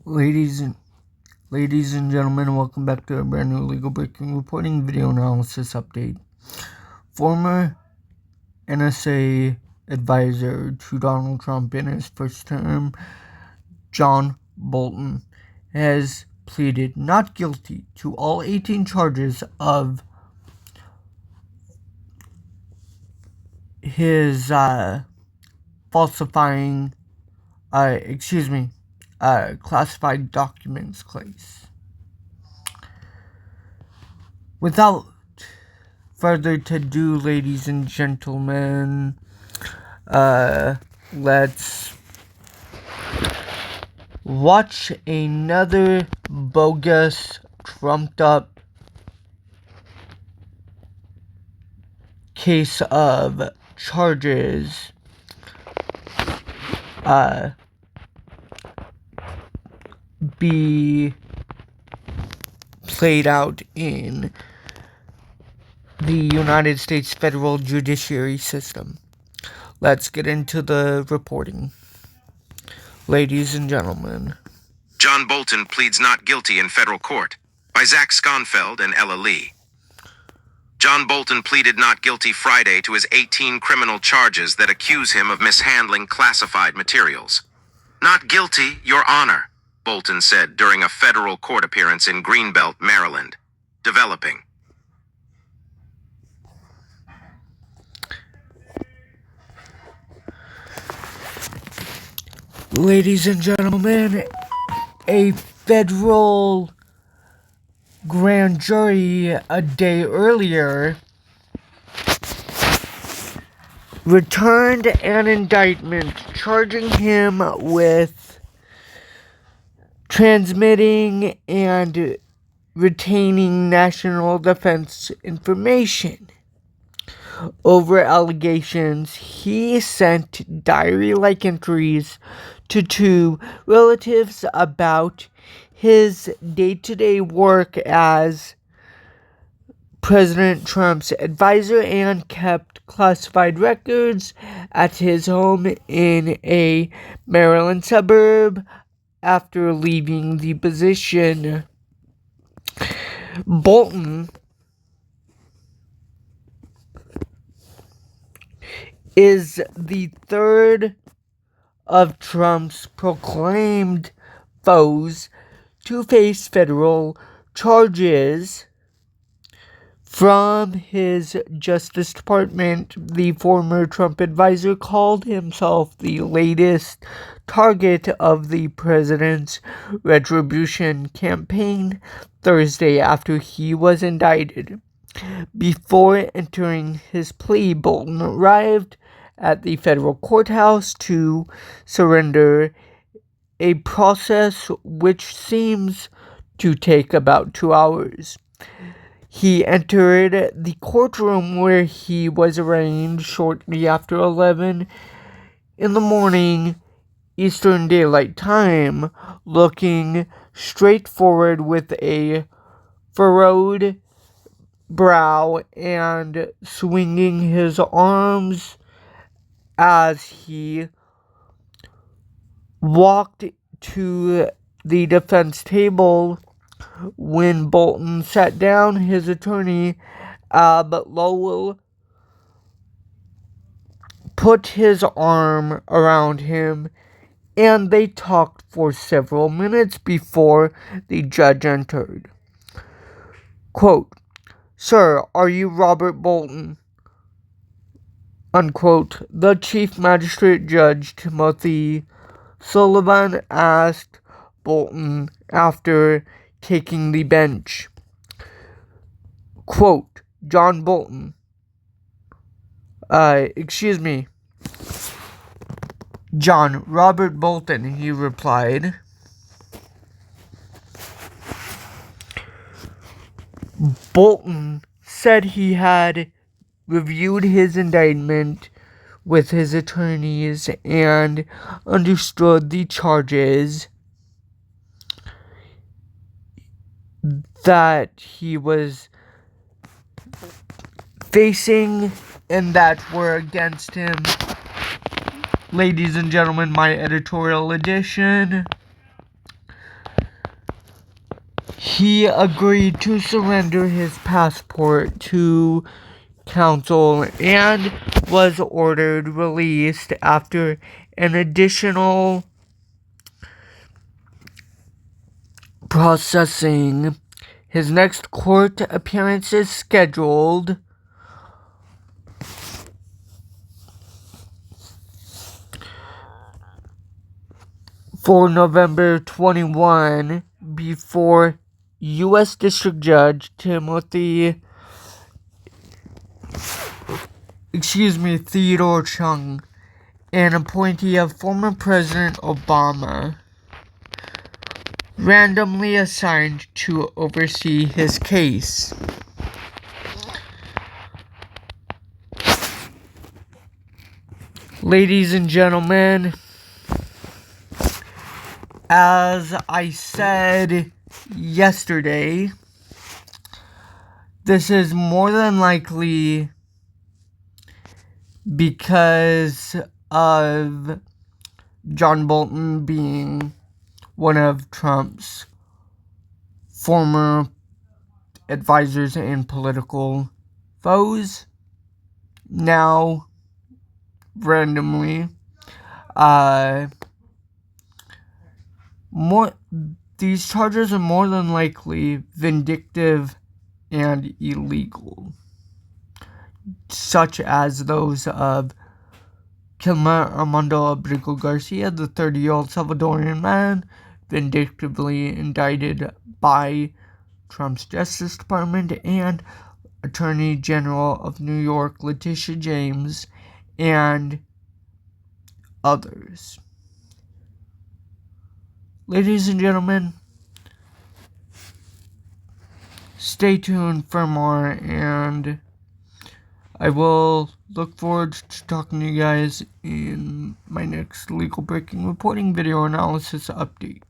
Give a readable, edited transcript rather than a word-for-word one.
Ladies and gentlemen, welcome back to a brand new legal breaking reporting video analysis update. Former NSA advisor to Donald Trump in his first term, John Bolton, has pleaded not guilty to all 18 charges of his falsifying classified documents case. Without further ado, ladies and gentlemen, let's watch another bogus, trumped up case of charges be played out in the United States federal judiciary system. Let's get into the reporting. Ladies and gentlemen. John Bolton pleads not guilty in federal court by Zach Skonfeld and Ella Lee. John Bolton pleaded not guilty Friday to his 18 criminal charges that accuse him of mishandling classified materials. Not guilty, Your Honor, Bolton said during a federal court appearance in Greenbelt, Maryland. Developing. Ladies and gentlemen, a federal grand jury a day earlier returned an indictment charging him with transmitting and retaining national defense information over allegations he sent diary-like entries to two relatives about his day-to-day work as President Trump's advisor and kept classified records at his home in a Maryland suburb after leaving the position. Bolton is the third of Trump's proclaimed foes to face federal charges from his Justice Department. The former Trump advisor called himself the latest target of the president's retribution campaign Thursday after he was indicted. Before entering his plea, Bolton arrived at the federal courthouse to surrender, a process which seems to take about 2 hours. He entered the courtroom where he was arraigned shortly after 11 in the morning Eastern Daylight Time, looking straight forward with a furrowed brow and swinging his arms as he walked to the defense table. When Bolton sat down, his attorney, Ab Lowell, put his arm around him, and they talked for several minutes before the judge entered. Quote, "Sir, are you Robert Bolton?" Unquote. The Chief Magistrate Judge Timothy Sullivan asked Bolton after taking the bench. Quote, "John Bolton. John Robert Bolton," he replied. Bolton said he had reviewed his indictment with his attorneys and understood the charges that he was facing and that were against him. Ladies and gentlemen, my editorial edition. he agreed to surrender his passport to counsel and was ordered released after an additional processing. His next court appearance is scheduled for November 21 before U.S. District Judge Theodore Chung, an appointee of former President Obama, randomly assigned to oversee his case. Ladies and gentlemen, as I said yesterday, this is more than likely because of John Bolton being one of Trump's former advisors and political foes. Now, randomly, these charges are more than likely vindictive and illegal, such as those of Kilmer Armando Abrigo Garcia, the 30-year-old Salvadorian man, vindictively indicted by Trump's Justice Department, and Attorney General of New York Letitia James, and others. Ladies and gentlemen, stay tuned for more, and I will look forward to talking to you guys in my next legal breaking reporting video analysis update.